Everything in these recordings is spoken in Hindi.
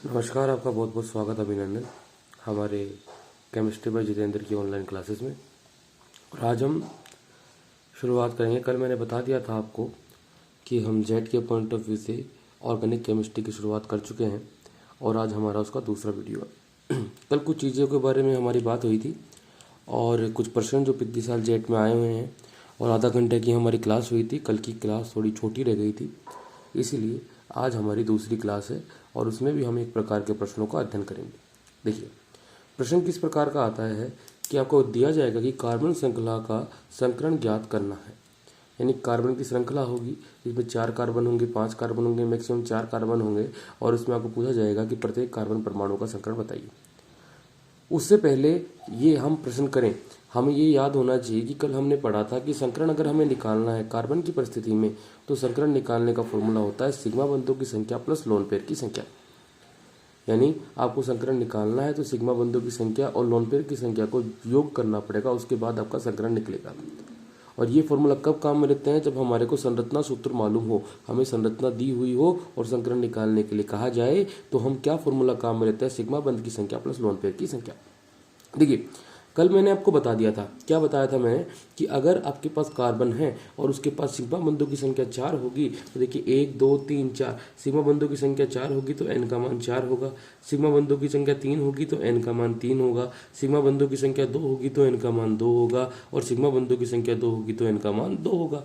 नमस्कार, आपका बहुत बहुत स्वागत अभिनंदन हमारे केमिस्ट्री बाय जितेंद्र की ऑनलाइन क्लासेस में। और आज हम शुरुआत करेंगे। कल मैंने बता दिया था आपको कि हम जेड के पॉइंट ऑफ व्यू से ऑर्गेनिक केमिस्ट्री की शुरुआत कर चुके हैं और आज हमारा उसका दूसरा वीडियो है। कल कुछ चीज़ों के बारे में हमारी बात हुई थी और कुछ प्रश्न जो पिछले साल जेड में आए हुए हैं और आधा घंटे की हमारी क्लास हुई थी। कल की क्लास थोड़ी छोटी रह गई थी, इसीलिए आज हमारी दूसरी क्लास है और उसमें भी हम एक प्रकार के प्रश्नों का अध्ययन करेंगे। देखिए, प्रश्न किस प्रकार का आता है कि आपको दिया जाएगा कि कार्बन श्रृंखला का संकरण ज्ञात करना है। यानी कार्बन की श्रृंखला होगी, इसमें 4 कार्बन होंगे, 5 कार्बन होंगे, मैक्सिमम 4 कार्बन होंगे और उसमें आपको पूछा जाएगा कि प्रत्येक कार्बन परमाणु का संकरण बताइए। उससे पहले ये हम प्रश्न करें, हमें ये याद होना चाहिए कि कल हमने पढ़ा था कि संकरण अगर हमें निकालना है कार्बन की परिस्थिति में तो संकरण निकालने का फॉर्मूला होता है सिग्मा बंधों की संख्या प्लस लोन पेयर की संख्या। यानी आपको संकरण निकालना है तो सिग्मा बंधों की संख्या और लोन पेयर की संख्या को योग करना पड़ेगा, उसके बाद आपका संकरण निकलेगा। और ये फॉर्मूला कब काम में लेते हैं? जब हमारे को संरचना सूत्र मालूम हो, हमें संरचना दी हुई हो और संकरण निकालने के लिए कहा जाए तो हम क्या फॉर्मूला काम में लेते हैं? सिग्मा बंध की संख्या प्लस लोन पेयर की संख्या। देखिए, कल मैंने आपको बता दिया था, क्या बताया था मैंने, कि अगर आपके पास कार्बन है और उसके पास सिग्मा बंधों की संख्या 4 होगी तो देखिए 1 2 3 4, सिग्मा बंधों की संख्या 4 होगी तो n का मान 4 होगा। सिग्मा बंधों की संख्या 3 होगी तो n का मान 3 होगा। सिग्मा बंधों की संख्या 2 होगी तो n का मान 2 होगा और सिग्मा बंधों की संख्या 2 होगी तो n का मान 2 होगा।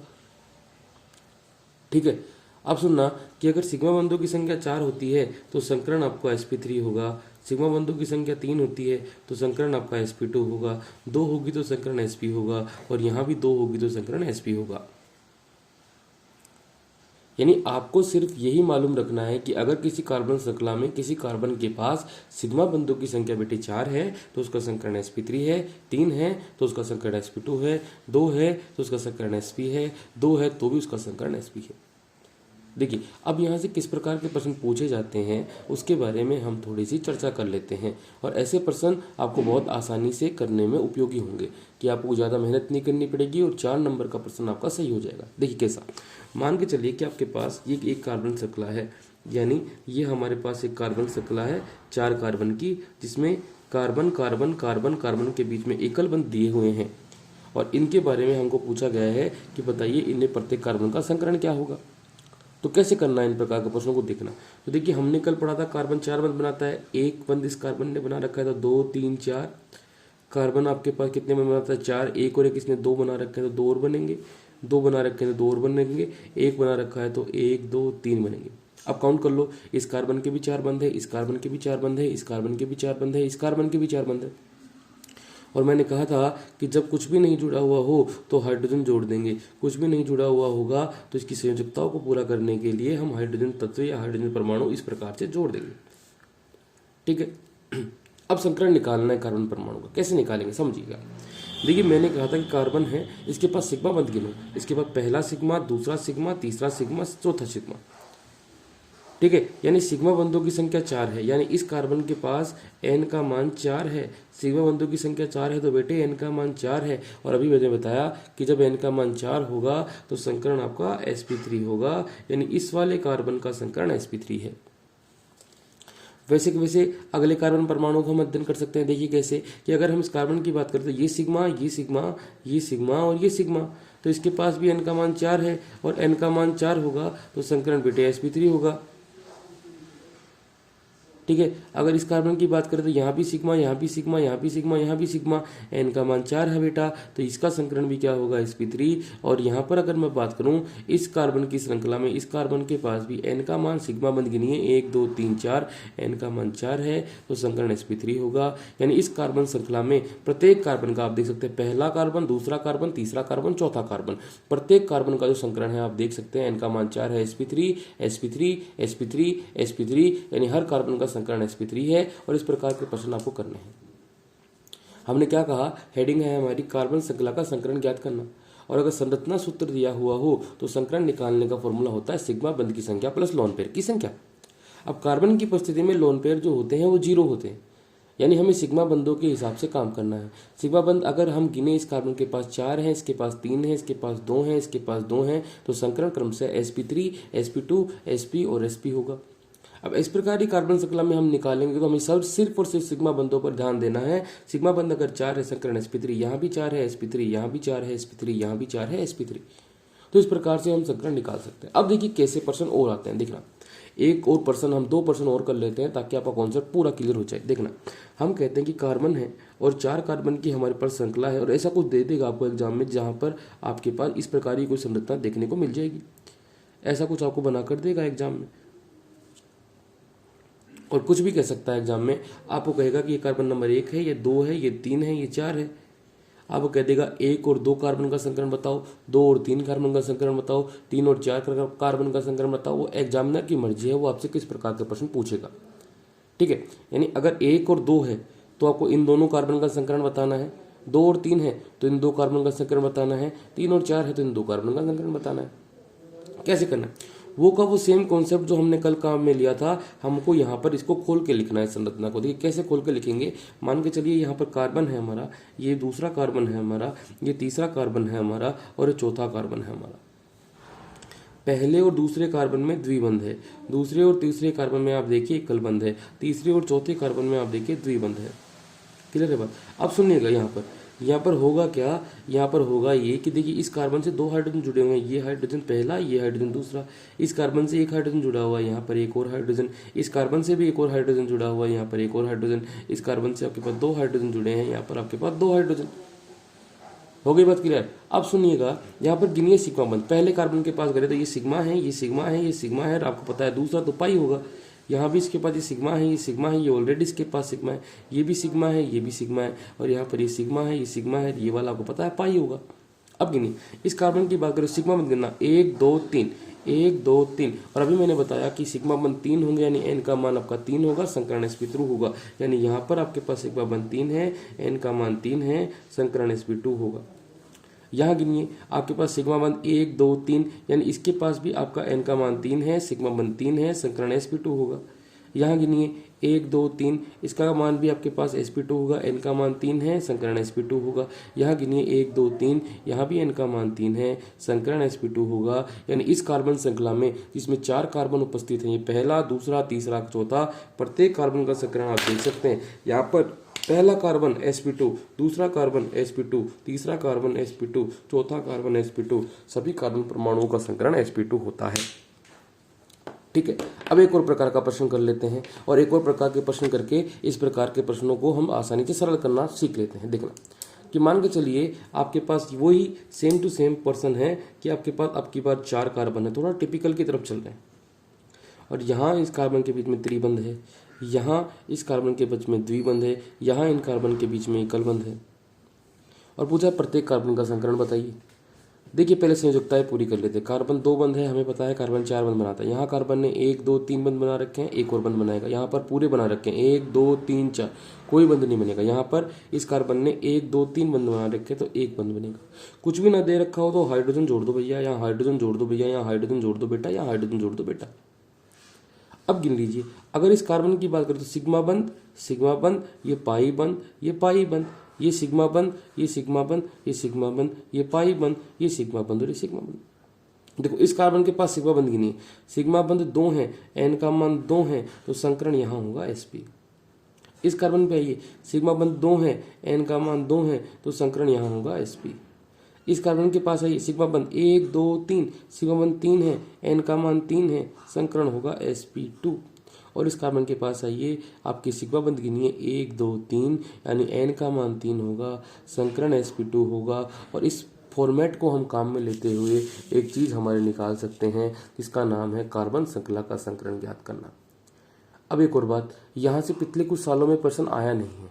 ठीक है, अब सुनना कि अगर सिग्मा बंधों की संख्या 4 होती है तो संकरण आपका sp3 होगा। सिग्मा बंधों की संख्या 3 होती है तो संकरण आपका sp2 होगा। 2 होगी तो संकरण sp होगा और यहाँ भी 2 होगी तो संकरण sp होगा। यानी आपको सिर्फ यही मालूम रखना है कि अगर किसी कार्बन श्रृंखला में किसी कार्बन के पास सिग्मा बंधों की संख्या बेटे 4 है तो उसका संकरण sp3 है, 3 है तो उसका संकरण sp2 है, 2 है तो उसका संकरण sp है, 2 है तो भी उसका संकरण sp है। देखिए, अब यहाँ से किस प्रकार के प्रश्न पूछे जाते हैं उसके बारे में हम थोड़ी सी चर्चा कर लेते हैं और ऐसे प्रश्न आपको बहुत आसानी से करने में उपयोगी होंगे कि आपको ज़्यादा मेहनत नहीं करनी पड़ेगी और 4 नंबर का प्रश्न आपका सही हो जाएगा। देखिए कैसा, मान के चलिए कि आपके पास ये एक कार्बन श्रृंखला है, यानी ये हमारे पास एक कार्बन श्रृंखला है 4 कार्बन की, जिसमें कार्बन कार्बन कार्बन कार्बन के बीच में एकल बंध दिए हुए हैं और इनके बारे में हमको पूछा गया है कि बताइए इनमें प्रत्येक कार्बन का संकरण क्या होगा। तो कैसे करना है इन प्रकार के प्रश्नों को देखना। तो देखिए, हमने कल पढ़ा था कार्बन 4 बंध बनाता है, एक बंध इस कार्बन ने बना रखा है तो 2 3 4 कार्बन आपके पास कितने बंध बनाता है? 4। एक और एक इसने 2 बना रखे हैं तो 2 और बनेंगे, 2 बना रखे हैं तो 2 और बनेंगे, एक बना रखा है तो 1 2 3 बनेंगे। अब काउंट कर लो, इस कार्बन के भी 4 बंध है, इस कार्बन के भी 4 बंध है, इस कार्बन के भी 4 बंध है, इस कार्बन के भी 4 बंध है। और मैंने कहा था कि जब कुछ भी नहीं जुड़ा हुआ हो तो हाइड्रोजन जोड़ देंगे, कुछ भी नहीं जुड़ा हुआ होगा तो इसकी संयोजकताओं को पूरा करने के लिए हम हाइड्रोजन तत्व या हाइड्रोजन परमाणु इस प्रकार से जोड़ देंगे। ठीक है, अब संकरण निकालना है कार्बन परमाणु का, कैसे निकालेंगे समझिएगा। देखिए, मैंने कहा था कि कार्बन है, इसके पास सिग्मा बंध गिनो, इसके पास पहला सिग्मा, दूसरा सिग्मा, तीसरा सिग्मा, चौथा सिग्मा। ठीक है, यानी सिग्मा बंधों की संख्या 4 है, यानी इस कार्बन के पास n का मान 4 है। सिग्मा बंधों की संख्या 4 है तो बेटे n का मान 4 है और अभी मैंने बताया कि जब n का मान 4 होगा तो संकरण आपका sp3 होगा, यानी इस वाले कार्बन का संकरण sp3 है। वैसे कि वैसे अगले कार्बन परमाणु को हम अध्ययन कर सकते हैं। देखिए कैसे, कि अगर हम इस कार्बन की बात करें तो ये सिग्मा, ये सिग्मा, ये सिग्मा और ये सिग्मा, तो इसके पास भी n का मान 4 है और n का मान 4 होगा तो संकरण बेटे sp3 होगा। ठीक है, अगर इस कार्बन की बात करें तो यहाँ भी सिग्मा, यहाँ भी सिग्मा, यहाँ भी सिग्मा, यहाँ भी सिग्मा, n का मान 4 है बेटा, तो इसका संकरण भी क्या होगा? sp3। और यहाँ पर अगर मैं बात करूँ इस कार्बन की श्रृंखला में, इस कार्बन के पास भी n का मान सिग्मा बंध गिनिए 1 2 3 4, n का मान 4 है तो संकरण sp3 होगा। यानी इस कार्बन श्रृंखला में प्रत्येक कार्बन का आप देख सकते हैं, पहला कार्बन, दूसरा कार्बन, तीसरा कार्बन, चौथा कार्बन, प्रत्येक कार्बन का जो संकरण है आप देख सकते हैं n का मान 4 है, sp3 sp3 sp3 sp3, यानी हर कार्बन का संकरण sp3 है। और इस प्रकार के प्रश्न आपको करने हैं। हमने क्या कहा, हेडिंग है हमारी कार्बन श्रृंखला का संकरण ज्ञात करना, और अगर संरचना सूत्र दिया हुआ हो तो संकरण निकालने का फॉर्मूला होता है सिग्मा बंध की संख्या प्लस लोन पेयर की संख्या। अब कार्बन की परिस्थिति में लोन पेयर जो होते हैं वो 0 होते हैं, यानी हमें सिग्मा बंधों के हिसाब से काम करना है। सिग्मा बंध अगर हम गिने, इस कार्बन के पास 4 है, इसके पास 3 है, इसके पास 2 है, इसके पास 2 है, तो संकरण क्रम से sp3 sp2 sp और sp होगा। अब इस प्रकार की कार्बन श्रृंखला में हम निकालेंगे तो हमें सब सिर्फ और सिर्फ सिग्मा बंधों पर ध्यान देना है। सिग्मा बंध अगर 4 है, संकरण sp3 यहाँ भी 4 है, sp3 यहाँ भी 4 है, sp3 यहाँ भी 4 है, sp3। तो इस प्रकार से हम संकरण निकाल सकते हैं। अब देखिए कैसे प्रश्न और आते हैं, देखना एक और प्रश्न, हम 2 प्रश्न और कर लेते हैं ताकि आपका कॉन्सेप्ट पूरा क्लियर हो जाए। देखना हम कहते हैं कि कार्बन है और 4 कार्बन की हमारे पास श्रृंखला है और ऐसा कुछ दे देगा आपको एग्जाम में जहाँ पर आपके पास इस प्रकार की कोई संरचना देखने को मिल जाएगी। ऐसा कुछ आपको बना कर देगा एग्जाम में, और कुछ भी कह सकता है एग्जाम में। आपको कहेगा कि ये कार्बन नंबर 1 है, ये 2 है, ये 3 है, ये 4 है। आपको कह देगा 1 और 2 कार्बन का संकरण बताओ, 2 और 3 कार्बन का संकरण बताओ, 3 और 4 कार्बन का संकरण बताओ। वो एग्जामिनर की मर्जी है, वो आपसे किस प्रकार के प्रश्न पूछेगा। ठीक है, यानी अगर 1 और 2 है तो आपको इन दोनों कार्बन का संकरण बताना है, 2 और 3 है तो इन 2 कार्बन का संकरण बताना है, 3 और 4 है तो इन 2 कार्बन का संकरण बताना है। कैसे करना है वो का वो सेम कॉन्सेप्ट जो हमने कल काम में लिया था, हमको यहाँ पर इसको खोल के लिखना है संरचना को। देखिए कैसे खोल के लिखेंगे। मान के चलिए यहाँ पर कार्बन है हमारा, ये दूसरा कार्बन है हमारा, ये तीसरा कार्बन है हमारा और ये चौथा कार्बन है हमारा। पहले और दूसरे कार्बन में द्विबंध है, दूसरे और तीसरे कार्बन में आप देखिए एकल बंध है, तीसरे और चौथे कार्बन में आप देखिए द्विबंध है। क्लियर है बात। अब सुनिएगा यहाँ पर होगा क्या, यहाँ पर होगा ये कि देखिए इस कार्बन से 2 हाइड्रोजन जुड़े हुए हैं, ये हाइड्रोजन पहला, ये हाइड्रोजन दूसरा। इस कार्बन से 1 हाइड्रोजन जुड़ा हुआ है, यहाँ पर एक और हाइड्रोजन। इस कार्बन से भी एक और हाइड्रोजन जुड़ा हुआ है, यहाँ पर एक और हाइड्रोजन। इस कार्बन से आपके पास 2 हाइड्रोजन जुड़े हैं, यहाँ पर आपके पास 2 हाइड्रोजन। हो गई बात क्लियर। अब सुनिएगा यहाँ पर गिनिए सिग्मा बंध। पहले कार्बन के पास गए तो ये सिग्मा है, ये सिग्मा है, ये सिग्मा है, और आपको पता है दूसरा तो पाई होगा। यहाँ भी इसके पास ये सिग्मा है, ये सिग्मा है, ये ऑलरेडी इसके पास सिग्मा है, ये भी सिग्मा है, ये भी सिग्मा है, और यहाँ पर ये सिग्मा है, ये सिग्मा है, ये वाला आपको पता है पाई होगा। अब गिनिए इस कार्बन की बात करें, सिग्मा बंध गिनना 1 2 3, 1 2 3, और अभी मैंने बताया कि सिग्मा बंध 3 होंगे, यानी एन का मान आपका 3 होगा, संकरण sp3 होगा। यानी यहाँ पर आपके पास सिग्मा बंध 3 है, एन का मान 3 है, संकरण sp2 होगा। यहाँ गिनिए आपके पास सिग्मा बंध 1 2 3, यानी इसके पास भी आपका एन का मान 3 है, सिग्मा बंध 3 है, संकरण sp2 होगा। यहाँ गिनिए 1 2 3, इसका मान भी आपके पास sp2 होगा, एन का मान 3 है, संकरण sp2 होगा। यहाँ गिनिए 1 2 3, यहाँ भी एन का मान 3 है, संकरण sp2 होगा। यानी इस कार्बन श्रृंखला में जिसमें 4 कार्बन उपस्थित हैं, ये पहला, दूसरा, तीसरा, चौथा, प्रत्येक कार्बन का संकरण आप देख सकते हैं। यहाँ पर पहला कार्बन sp2, दूसरा कार्बन sp2, तीसरा कार्बन sp2, चौथा कार्बन sp2, सभी कार्बन परमाणुओं का संकरण sp2 होता है। ठीक है, अब एक और प्रकार का प्रश्न कर लेते हैं, और एक और प्रकार के प्रश्न करके इस प्रकार के प्रश्नों को हम आसानी से सरल करना सीख लेते हैं। देखना कि मान के चलिए आपके पास वही सेम टू सेम पर्सन है कि आपके पास अब की बार 4 कार्बन है, थोड़ा टिपिकल की तरफ चल रहे हैं, और यहाँ इस कार्बन के बीच में त्रिबंध है, यहाँ इस कार्बन के बीच में द्विबंध है, यहाँ इन कार्बन के बीच में एकल बंध है, और पूछा प्रत्येक कार्बन का संकरण बताइए। देखिए पहले संयोजकताएं पूरी कर लेते हैं। कार्बन 2 बंध है, हमें पता है कार्बन 4 बंध बनाता है। यहाँ कार्बन ने 1 2 3 बंध बना रखे हैं, एक और बंध बनाएगा। यहाँ पर पूरे बना रखे हैं 1 2 3 4, कोई बंध नहीं बनेगा। यहाँ पर इस कार्बन ने 1 2 3 बंध बना रखे तो एक बंध बनेगा। कुछ भी ना दे रखा हो तो हाइड्रोजन जोड़ दो भैया, यहाँ हाइड्रोजन जोड़ दो भैया, यहाँ हाइड्रोजन जोड़ दो बेटा, यहाँ हाइड्रोजन जोड़ दो बेटा। अब गिन लीजिए, अगर इस कार्बन की बात करें तो सिग्मा बंध, सिग्मा बंध, ये पाई बंध, ये पाई बंध, ये सिग्मा बंध, ये सिग्मा बंध, ये सिग्मा बंध, ये पाई बंध, ये सिग्मा बंध और ये सिग्मा बंध। देखो इस कार्बन के पास सिग्मा बंध गिनिए, सिग्मा बंध 2 है, एन का मान 2 है, तो संकरण यहाँ होगा sp। इस कार्बन पे आइए, सिग्मा बंध 2 है, एन का मान 2 है, तो संकरण यहाँ होगा sp। इस कार्बन के पास आइए, सिग्मा बंध 1 2 3, सिग्मा बंध 3 है, एन का मान 3 है, संकरण होगा sp2। और इस कार्बन के पास आइए, आपके सिग्मा बंध गिनिए 1 2 3, यानी एन का मान 3 होगा, संकरण sp2 होगा। और इस फॉर्मेट को हम काम में लेते हुए एक चीज़ हमारे निकाल सकते हैं, जिसका नाम है कार्बन श्रृंखला का संकरण ज्ञात करना। अब एक और बात, यहाँ से पिछले कुछ सालों में प्रश्न आया नहीं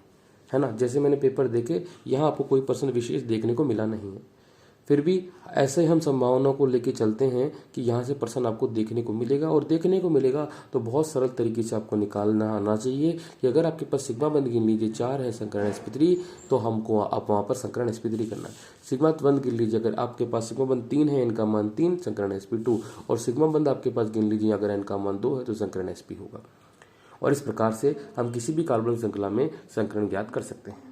है ना, जैसे मैंने पेपर देखे यहाँ आपको कोई प्रश्न विशेष देखने को मिला नहीं है, फिर भी ऐसे हम संभावनाओं को लेके चलते हैं कि यहाँ से प्रश्न आपको देखने को मिलेगा, और देखने को मिलेगा तो बहुत सरल तरीके से आपको निकालना आना चाहिए कि अगर आपके पास सिग्मा बंध गिन लीजिए 4 है, संकरण sp3, तो हमको आप वहाँ पर संकरण sp3 करना है। सिग्मा बंध गिन लीजिए, अगर आपके पास सिग्मा बंध 3 है, इनका मान 3, संकरण sp2, और सिग्मा बंध आपके पास गिन लीजिए अगर इनका मान 2 है तो संकरण sp होगा। और इस प्रकार से हम किसी भी कार्बन श्रृंखला में संकरण ज्ञात कर सकते हैं।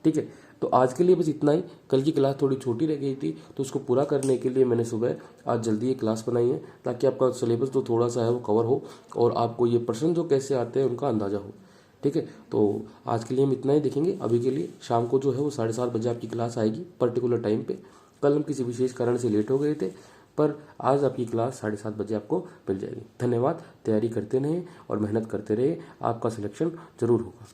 ठीक है, तो आज के लिए बस इतना ही। कल की क्लास थोड़ी छोटी रह गई थी, तो उसको पूरा करने के लिए मैंने सुबह आज जल्दी ये क्लास बनाई है, ताकि आपका सिलेबस जो थोड़ा सा है वो कवर हो और आपको ये प्रश्न जो कैसे आते हैं उनका अंदाजा हो। ठीक है, तो आज के लिए हम इतना ही देखेंगे। अभी के लिए शाम को जो है वो 7:30 बजे आपकी क्लास आएगी पर्टिकुलर टाइम पे। कल हम किसी विशेष कारण से लेट हो गए थे, पर आज आपकी क्लास 7:30 बजे आपको मिल जाएगी। धन्यवाद। तैयारी करते रहें और मेहनत करते रहे, आपका सिलेक्शन जरूर होगा।